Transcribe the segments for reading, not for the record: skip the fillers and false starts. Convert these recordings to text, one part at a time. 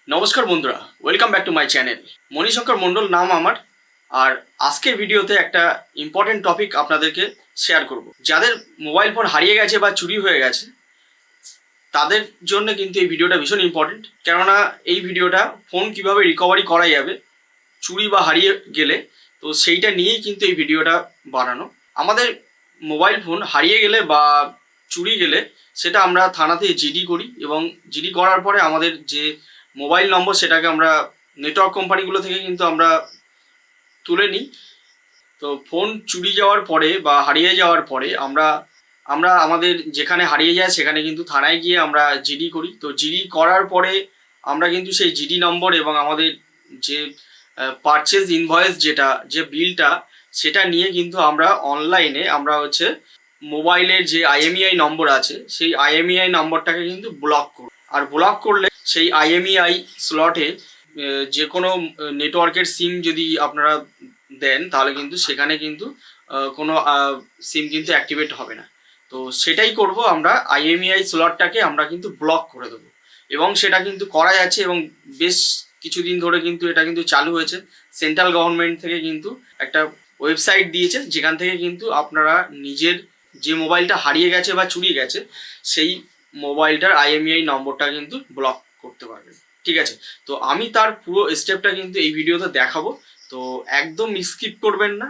নমস্কার বন্ধুরা, welcome back to my channel. Manishankar Mondal নাম আমার। আর আজকের ভিডিওতে একটা ইম্পর্টেন্ট টপিক আপনাদেরকে শেয়ার করব। যাদের মোবাইল ফোন হারিয়ে গেছে বা চুরি হয়ে গেছে তাদের জন্য কিন্তু এই ভিডিওটা ভীষণ ইম্পর্টেন্ট। কেননা এই ভিডিওটা ফোন কিভাবে রিকভারি করা যাবে চুরি বা হারিয়ে গেলে, তো সেইটা নিয়েই কিন্তু এই ভিডিওটা বানানো। আমাদের মোবাইল ফোন হারিয়ে গেলে বা চুরি গেলে সেটা আমরা থানাতে জিডি করি, এবং জিডি করার পরে আমাদের যে মোবাইল নম্বর সেটাকে আমরা নেটওয়ার্ক কোম্পানিগুলো থেকে কিন্তু আমরা তুলে নিই। তো ফোন চুরি যাওয়ার পরে বা হারিয়ে যাওয়ার পরে আমরা আমরা আমাদের যেখানে হারিয়ে যায় সেখানে কিন্তু থানায় গিয়ে আমরা জিডি করি। তো জিডি করার পরে আমরা কিন্তু সেই জিডি নম্বর এবং আমাদের যে পারচেজ ইনভয়েস যেটা যে বিলটা সেটা নিয়ে কিন্তু আমরা অনলাইনে আমরা মোবাইলের যে আইএমইআই নম্বর আছে সেই আইএমইআই নম্বরটাকে কিন্তু ব্লক করব। আর ব্লক করলে সেই আইএমইআই স্লটে যে কোনো নেটওয়ার্কের সিম যদি আপনারা দেন তাহলে কিন্তু সেখানে কিন্তু কোনো সিম কিন্তু অ্যাক্টিভেট হবে না। তো সেটাই করব, আমরা আইএমইআই স্লটটাকে আমরা কিন্তু ব্লক করে দেবো, এবং সেটা কিন্তু করা যাচ্ছে এবং বেশ কিছুদিন ধরে কিন্তু এটা কিন্তু চালু হয়েছে। সেন্ট্রাল গভর্নমেন্ট থেকে কিন্তু একটা ওয়েবসাইট দিয়েছে যেখান থেকে কিন্তু আপনারা নিজের যে মোবাইলটা হারিয়ে গেছে বা চুরি গেছে সেই মোবাইলটার আইএমইআই নম্বরটা কিন্তু ব্লক করতে পারবেন। ঠিক আছে, তো আমি তার পুরো স্টেপটা কিন্তু এই ভিডিওতে দেখাবো, তো একদম স্কিপ করবেন না,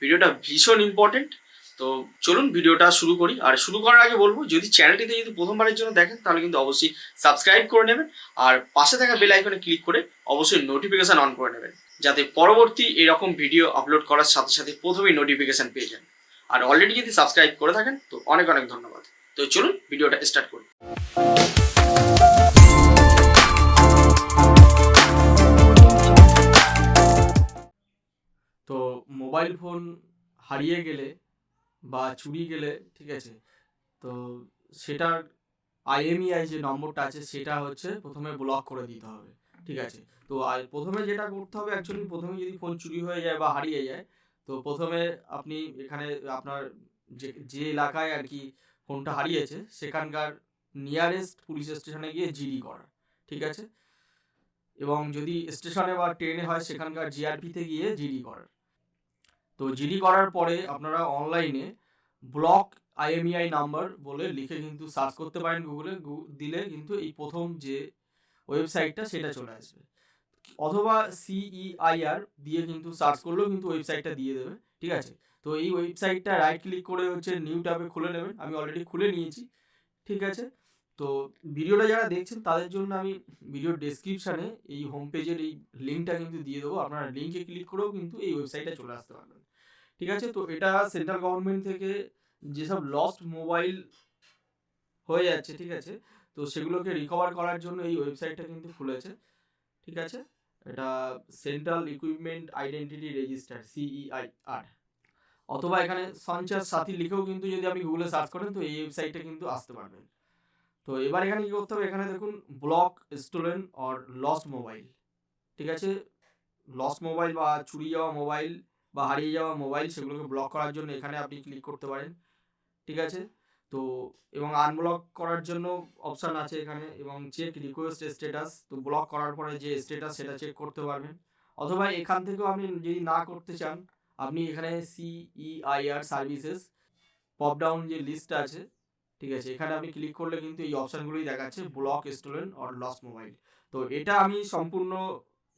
ভিডিওটা ভীষণ ইম্পর্টেন্ট। তো চলুন ভিডিওটা শুরু করি। আর শুরু করার আগে বলবো, যদি চ্যানেলটিতে যদি প্রথমবারের জন্য দেখেন তাহলে কিন্তু অবশ্যই সাবস্ক্রাইব করে নেবেন, আর পাশে থাকা বেল আইকনে ক্লিক করে অবশ্যই নোটিফিকেশন অন করে নেবেন, যাতে পরবর্তী এরকম ভিডিও আপলোড করার সাথে সাথে প্রথমেই নোটিফিকেশন পেয়ে যান। আর অলরেডি যদি সাবস্ক্রাইব করে থাকেন তো অনেক অনেক ধন্যবাদ। তো চলুন ভিডিওটা স্টার্ট করি। তো মোবাইল ফোন হারিয়ে গেলে বা চুরি গেলে, ঠিক আছে, তো সেটার আইএমইআই যে নম্বরটা আছে সেটা প্রথমে ব্লক করে দিতে হবে। ঠিক আছে, তো প্রথমে যেটা করতে হবে, অ্যাকচুয়ালি প্রথমে যদি ফোন চুরি হয়ে যায় বা হারিয়ে যায়, তো প্রথমে আপনি এখানে আপনার যে এলাকায় আর কি ফোনটা হারিয়েছে সেখানকার নিয়ারেস্ট পুলিশ স্টেশনে গিয়ে জিডি করা। ঠিক আছে, এবং যদি স্টেশনে বা ট্রেনে হয় সেখানকার জিআরপিতে গিয়ে জিডি করার। তো জিডি করার পরে আপনারা অনলাইনে ব্লক আইএমইআই নাম্বার বলে লিখে কিন্তু সার্চ করতে পারেন গুগলে, দিলে কিন্তু এই প্রথম যে ওয়েবসাইটটা সেটা চলে আসবে, অথবা CEIR দিয়ে কিন্তু সার্চ করলেও কিন্তু ওয়েবসাইটটা দিয়ে দেবে। ঠিক আছে, তো এই ওয়েবসাইটটা রাইট ক্লিক করে নিউ ট্যাবে খুলে নেবেন। আমি অলরেডি খুলে নিয়েছি। ঠিক আছে, তো ভিডিওটা যারা দেখছেন তাদের জন্য আমি ভিডিওর ডেসক্রিপশানে এই হোম পেজের এই লিঙ্কটা কিন্তু দিয়ে দেবো, আপনারা লিঙ্কে ক্লিক করেও কিন্তু এই ওয়েবসাইটে চলে আসতে পারবেন। ঠিক আছে, তো এটা সেন্ট্রাল গভর্নমেন্ট থেকে যেসব লস্ট মোবাইল হয়ে যাচ্ছে, ঠিক আছে, তো সেগুলোকে রিকভার করার জন্য এই ওয়েবসাইটটা কিন্তু খুলেছে। ঠিক আছে, এটা central equipment identity register CEIR, অথবা এখানে sanchar সাথী লিখেও কিন্তু যদি আপনি গুগলে সার্চ করেন তো এই ওয়েবসাইটে কিন্তু আসতে পারবেন। তো এবার এখানে কি করতে হবে, এখানে দেখুন block stolen or lost mobile. ঠিক আছে, লস্ট মোবাইল বা চুরি যাওয়া মোবাইল বা হারিয়ে যাওয়া মোবাইল সেগুলোকে ব্লক করার জন্য এখানে আপনি ক্লিক করতে পারেন। ঠিক আছে, তো এবং আনব্লক করার জন্য অপশান আছে এখানে, এবং চেক রিকোয়েস্ট স্ট্যাটাস, তো ব্লক করার পরে যে স্ট্যাটাস সেটা চেক করতে পারবেন। অথবা এখান থেকেও আপনি যদি না করতে চান, আপনি এখানে CEIR সার্ভিসেস পপ ডাউন যে লিস্টটা আছে, ঠিক আছে, এখানে আপনি ক্লিক করলে কিন্তু এই অপশানগুলোই দেখাচ্ছে, block stolen or lost mobile. তো এটা আমি সম্পূর্ণ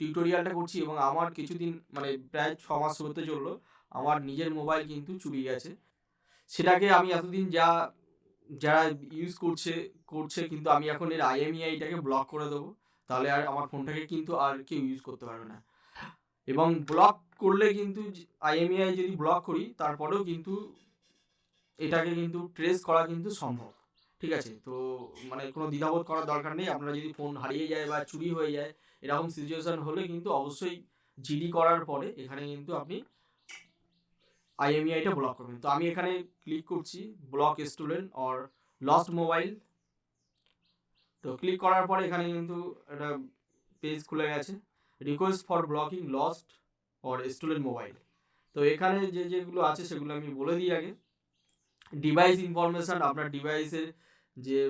টিউটোরিয়ালটা করছি এবং আমার কিছুদিন মানে প্রায় 6 মাস হতে চললো আমার নিজের মোবাইল কিন্তু চুরি গেছে। সেটাকে আমি এতদিন যারা ইউজ করছে কিন্তু আমি এখন এর আইএমইআইটাকে ব্লক করে দেবো, তাহলে আর আমার ফোনটাকে কিন্তু আর কেউ ইউজ করতে পারবে না। এবং ব্লক করলে কিন্তু আইএমইআই যদি ব্লক করি তারপরেও কিন্তু এটাকে কিন্তু ট্রেস করা কিন্তু সম্ভব। ঠিক আছে, তো মানে কোনো দ্বিধাবোধ করার দরকার নেই। আপনারা যদি ফোন হারিয়ে যায় বা চুরি হয়ে যায় এরকম সিচুয়েশন হলে কিন্তু অবশ্যই জিডি করার পরে এখানে কিন্তু আপনি আইএমইআইটা ব্লক করবেন। তো আমি এখানে ক্লিক করছি block student or lost mobile. তো ক্লিক করার পরে এখানে কিন্তু একটা পেজ খুলে গেছে, request for blocking lost or student mobile. তো এখানে যেগুলো আছে সেগুলো আমি বলে দিই আগে। ডিভাইস ইনফরমেশান, আপনার ডিভাইসের যে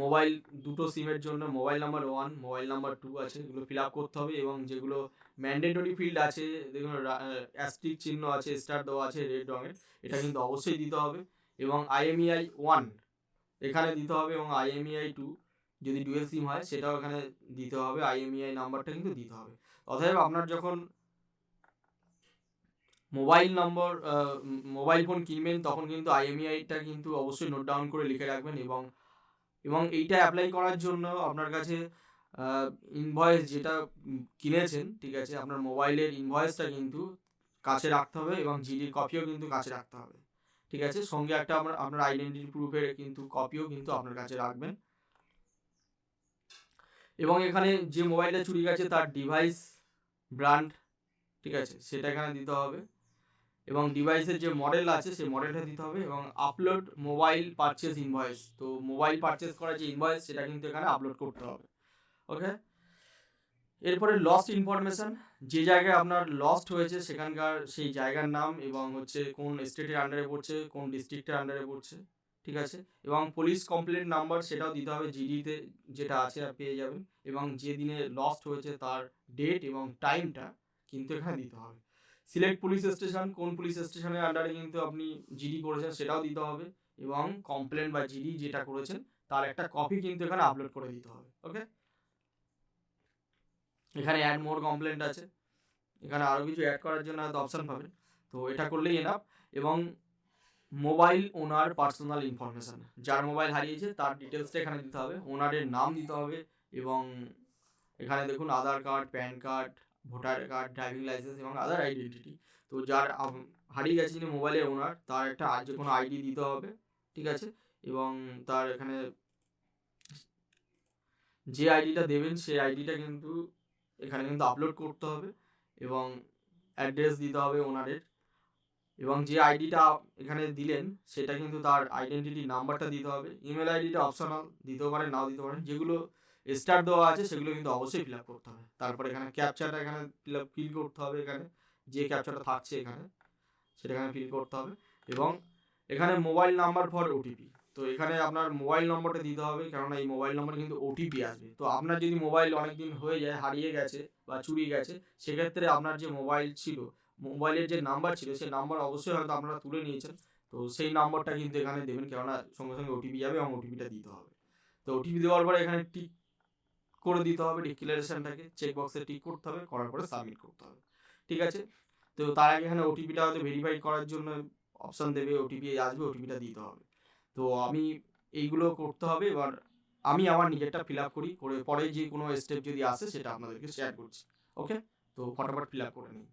মোবাইল দুটো সিমের জন্য মোবাইল নাম্বার 1 মোবাইল নাম্বার 2 আছে, এগুলো ফিল আপ করতে হবে। এবং যেগুলো ম্যান্ডেটরি ফিল্ড আছে, দেখুন অ্যাস্ট্রিক চিহ্ন আছে, স্টার দেওয়া আছে রেড রঙের, এটা কিন্তু অবশ্যই দিতে হবে। এবং IMEI 1 এখানে দিতে হবে, এবং IMEI 2 যদি ডুয়েল সিম হয় সেটাও এখানে দিতে হবে, IMEI নাম্বারটা কিন্তু দিতে হবে। অতএব আপনার যখন মোবাইল ফোন কিনবেন তখন কিন্তু IMEIটা কিন্তু অবশ্যই নোট ডাউন করে লিখে রাখবেন। এবং এইটা অ্যাপ্লাই করার জন্য আপনার কাছে ইনভয়েস যেটা কিনেছেন, ঠিক আছে, আপনার মোবাইলের ইনভয়েসটা কিন্তু কাছে রাখতে হবে, এবং জিডির কপিও কিন্তু কাছে রাখতে হবে, ঠিক আছে। সঙ্গে একটা আপনার আইডেন্টিটি প্রুফের কিন্তু কপিও কিন্তু আপনার কাছে রাখবেন। এবং এখানে যে মোবাইলটা চুরি গেছে তার ডিভাইস ব্র্যান্ড, ঠিক আছে, সেটা এখানে দিতে হবে। এবং ডিভাইসের যে মডেল আছে সেই মডেলটা দিতে হবে। এবং আপলোড মোবাইল পারচেস ইনভয়েস, তো মোবাইল পারচেস করার যে ইনভয়েস সেটা কিন্তু এখানে আপলোড করতে হবে। ওকে, এরপরে লস্ট ইনফরমেশন, যে জায়গায় আপনার লস্ট হয়েছে সেখানকার সেই জায়গার নাম, এবং হচ্ছে কোন স্টেটের আন্ডারে পড়ছে, কোন ডিস্ট্রিক্টের আন্ডারে পড়ছে, ঠিক আছে। এবং পুলিশ কমপ্লেন্ট নাম্বার সেটাও দিতে হবে, জিডিতে যেটা আছে পেয়ে যাবেন। এবং যে দিনে লস্ট হয়েছে তার ডেট এবং টাইমটা কিন্তু এখানে দিতে হবে। সিলেক্ট পুলিশ স্টেশন, কোন পুলিশ স্টেশনের আন্ডারে কিন্তু আপনি জিডি করেছেন সেটাও দিতে হবে। এবং কমপ্লেন বা জিডি যেটা করেছেন তার একটা কপি কিন্তু এখানে আপলোড করে দিতে হবে। ওকে, এখানে অ্যাড মোর কমপ্লেন্ট আছে, এখানে আরও কিছু অ্যাড করার জন্য হয়তো অপশান পাবেন, তো এটা করলেই এনাফ। এবং মোবাইল ওনার পার্সোনাল ইনফরমেশান, যার মোবাইল হারিয়েছে তার ডিটেলসটা এখানে দিতে হবে, ওনারের নাম দিতে হবে। এবং এখানে দেখুন Aadhaar card, PAN card, voter card, driving licence এবং আদার আইডেন্টিটি। তো যার হারিয়ে গেছে যিনি মোবাইলের ওনার, তার একটা যে কোনো আইডি দিতে হবে, ঠিক আছে। এবং তার এখানে যে আইডিটা দেবেন সেই আইডিটা কিন্তু এখানে কিন্তু আপলোড করতে হবে। এবং অ্যাড্রেস দিতে হবে ওনারের। এবং যে আইডিটা এখানে দিলেন সেটা কিন্তু তার আইডেন্টিটি নাম্বারটা দিতে হবে। ইমেল আইডিটা অপশনাল, দিতেও পারেন নাও দিতে পারেন। যেগুলো স্টার দেওয়া আছে সেগুলো কিন্তু অবশ্যই ফিল আপ করতে হবে। তারপরে এখানে ক্যাপচাটা এখানে ফিল করতে হবে, এখানে যে ক্যাপচাটা থাকছে এখানে সেটা এখানে ফিল করতে হবে। এবং এখানে মোবাইল নাম্বার ফর ওটিপি, তো এখানে আপনার মোবাইল নম্বরটা দিতে হবে, কেননা এই মোবাইল নম্বরে কিন্তু ওটিপি আসবে। তো আপনার যদি মোবাইল অনেক দিন হয়ে যায়, হারিয়ে গেছে বা চুরি গেছে, সেক্ষেত্রে আপনার যে মোবাইল ছিল, মোবাইলের যে নাম্বার ছিল সেই নাম্বার অবশ্যই হয়তো আপনারা তুলে নিয়েছেন, তো সেই নাম্বারটা কিন্তু এখানে দেবেন, কেননা সঙ্গে সঙ্গে ওটিপি যাবে এবং ওটিপিটা দিতে হবে। তো ওটিপি দেওয়ার পরে এখানে টিক করে দিতে হবে, ডিক্লারেশনটাকে চেক বক্সে টিক করতে হবে, করার পরে সাবমিট করতে হবে, ঠিক আছে। তো তার আগে এখানে ওটিপিটা হয়তো ভেরিফাই করার জন্য অপশান দেবে, ওটিপি আসবে, ওটিপিটা দিতে হবে। তো আমি এইগুলো করতে হবে। এবার আমি আমার নিজেরটা ফিল আপ করি, করে পরে যে কোনো স্টেপ যদি আসে সেটা আপনাদেরকে শেয়ার করছি। ওকে, তো ফটাফট ফিল আপ করে নিই।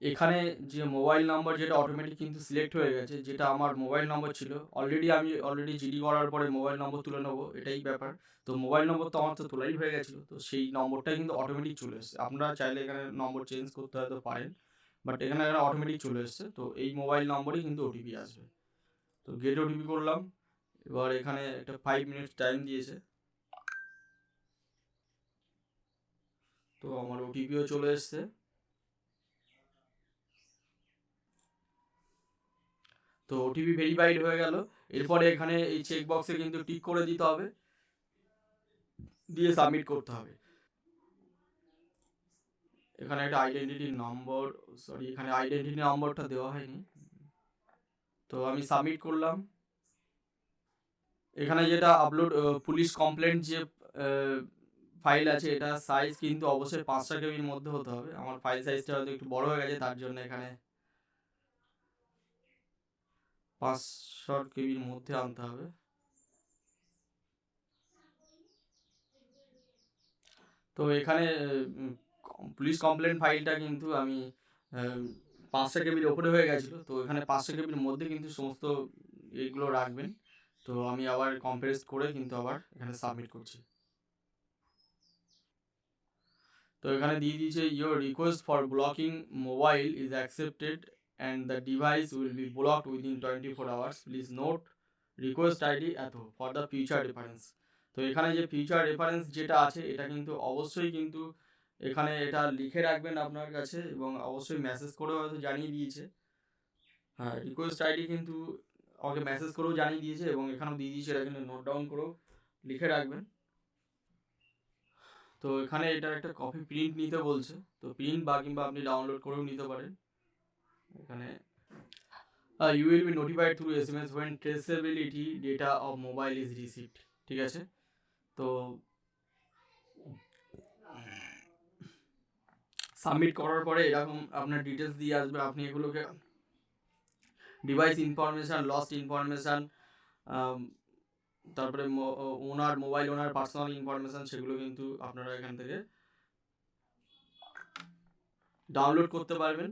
এখানে যে মোবাইল নাম্বার যেটা অটোমেটিক কিন্তু সিলেক্ট হয়ে গেছে, যেটা আমার মোবাইল নম্বর ছিল, আমি অলরেডি জিডি করার পরে মোবাইল নম্বর তুলে নেবো, এটাই ব্যাপার। তো মোবাইল নম্বর তো আমার তো তোলাই হয়ে গেছিলো, তো সেই নম্বরটা কিন্তু অটোমেটিক চলে এসেছে। আপনারা চাইলে এখানে নম্বর চেঞ্জ করতে হয়তো পারেন, বাট এখানে অটোমেটিক চলে এসেছে। তো এই মোবাইল নম্বরেই কিন্তু ওটিপি আসবে। তো গেট ওটিপি করলাম। এবার এখানে একটা 5 মিনিটস টাইম দিয়েছে, তো আমার ওটিপিও চলে এসছে। তো ওটিপি ভেরিফাইড হয়ে গেল। এরপরে এখানে এই চেক বক্সে কিন্তু টিক করে দিতে হবে, দিয়ে সাবমিট করতে হবে। এখানে একটা আইডেন্টিটি নম্বর, সরি এখানে আইডেন্টিটি নম্বরটা দেওয়া হয়নি, তো আমি সাবমিট করলাম। এখানে যেটা আপলোড পুলিশ কমপ্লেন্ট যে ফাইল আছে, এটা সাইজ কিন্তু অবশ্যই 500 কেবির মধ্যে হতে হবে। আমার ফাইল সাইজটা হয়তো একটু বড় হয়ে গেছে, তার জন্য এখানে 500 কেবির মধ্যে আনতে হবে। তো এখানে পুলিশ কমপ্লেন্ট ফাইলটা কিন্তু আমি 500 কেবির ওপরে হয়ে গেছিলো, তো এখানে 500 কেবির মধ্যে কিন্তু সমস্ত এইগুলো রাখবেন। তো আমি আবার কম্প্রেস করে কিন্তু আবার এখানে সাবমিট করছি। তো এখানে দিয়ে দিয়েছে your request for blocking mobile is accepted and the device will be blocked within 24 hours, please note request ID এত ফর দ্য ফিউচার রেফারেন্স। তো এখানে যে ফিউচার রেফারেন্স যেটা আছে এটা কিন্তু অবশ্যই কিন্তু এখানে এটা লিখে রাখবেন আপনার কাছে, এবং অবশ্যই মেসেজ করে হয়তো জানিয়ে দিয়েছে হ্যাঁ, রিকোয়েস্ট আইডি কিন্তু আমাকে মেসেজ করেও জানিয়ে দিয়েছে এবং এখানেও দিয়ে দিয়েছে, এটা কিন্তু নোট ডাউন করেও লিখে রাখবেন। তো এখানে এটা একটা কপি প্রিন্ট নিতে বলছে, তো প্রিন্ট বা কিংবা আপনি ডাউনলোড করেও নিতে পারেন। এখানে you will be notified through SMS when traceability data of mobile is received, ঠিক আছে। তো সাবমিট করার পরে এরকম আপনার ডিটেলস দিয়ে আসবে, আপনি এগুলোকে ডিভাইস ইনফরমেশান, লস্ট ইনফরমেশান, তারপরে ওনার মোবাইল ওনার পার্সোনাল ইনফরমেশান, সেগুলো কিন্তু আপনারা এখান থেকে ডাউনলোড করতে পারবেন।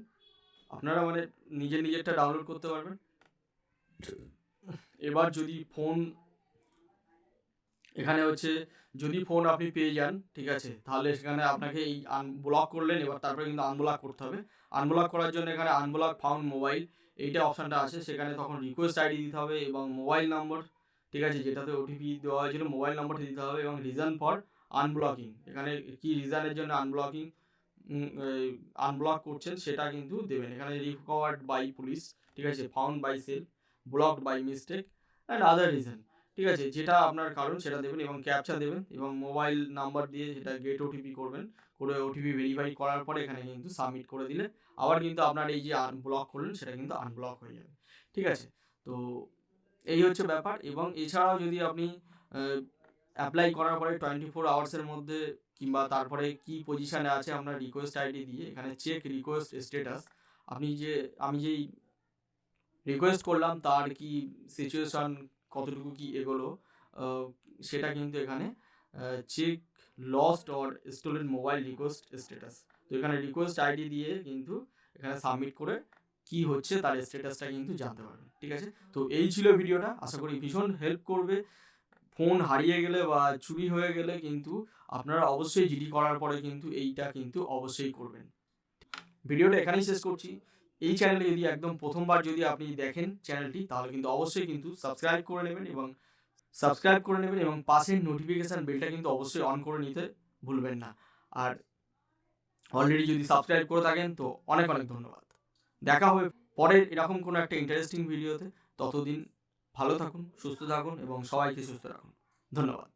আপনারা মানে নিজেরটা ডাউনলোড করতে পারবেন। এবার যদি ফোন এখানে হচ্ছে যদি ফোন আপনি পেয়ে যান, ঠিক আছে, তাহলে সেখানে আপনাকে এই ব্লক করলেন, এবার তারপরে কিন্তু আনব্লক করতে হবে। আনব্লক করার জন্য এখানে আনব্লক ফাউন্ড মোবাইল এইটা অপশানটা আছে, সেখানে তখন রিকোয়েস্ট আইডি দিতে হবে এবং মোবাইল নম্বর, ঠিক আছে, যেটাতে ওটিপি দেওয়া হয়েছিল মোবাইল নম্বরটা দিতে হবে এবং রিজন ফর আনব্লকিং, এখানে কি রিজনের জন্য আনব্লক করছেন সেটা কিন্তু দেবেন। এখানে রিকভার্ড বাই পুলিশ, ঠিক আছে, found by cell, blocked by mistake and other reason, ঠিক আছে, যেটা আপনার কারণ সেটা দেবেন এবং ক্যাপচা দেবেন এবং মোবাইল নাম্বার দিয়ে সেটা গেট ওটিপি করবেন, করে ওটিপি ভেরিফাই করার পরে এখানে কিন্তু সাবমিট করে দিলে আবার কিন্তু আপনার এই যে ব্লক করলেন সেটা কিন্তু আনব্লক হয়ে যাবে, ঠিক আছে। তো এই হচ্ছে ব্যাপার। এবং এছাড়াও যদি আপনি অ্যাপ্লাই করার পরে 24 আওয়ার্সের মধ্যে কিংবা তারপরে কি পজিশানে আছে আপনার রিকোয়েস্ট আইডি দিয়ে এখানে চেক রিকোয়েস্ট স্ট্যাটাস, আমি যেই রিকোয়েস্ট করলাম তার কি সিচুয়েশান, কতটুকু কি এগোলো, সেটা কিন্তু এখানে check lost or stolen mobile request status, তো এখানে রিকোয়েস্ট আইডি দিয়ে কিন্তু এখানে সাবমিট করে কি হচ্ছে তার স্ট্যাটাসটা কিন্তু জানতে পারবেন, ঠিক আছে। তো এই ছিল ভিডিওটা, আশা করি ভীষণ হেল্প করবে। ফোন হারিয়ে গেলে বা চুরি হয়ে গেলে কিন্তু আপনারা অবশ্যই জিডি করার পরে কিন্তু এইটা কিন্তু অবশ্যই করবেন। ভিডিওটা এখানেই শেষ করছি। এই চ্যানেলে যদি একদম প্রথমবার যদি আপনি দেখেন চ্যানেলটি, তাহলে কিন্তু অবশ্যই কিন্তু সাবস্ক্রাইব করে নেবেন এবং পাশের নোটিফিকেশান বেলটা কিন্তু অবশ্যই অন করে নিতে ভুলবেন না। আর অলরেডি যদি সাবস্ক্রাইব করে থাকেন তো অনেক অনেক ধন্যবাদ। দেখা হবে পরের এরকম কোনো একটা ইন্টারেস্টিং ভিডিওতে। ততদিন ভালো থাকুন, সুস্থ থাকুন এবং সবাইকে সুস্থ রাখুন। ধন্যবাদ।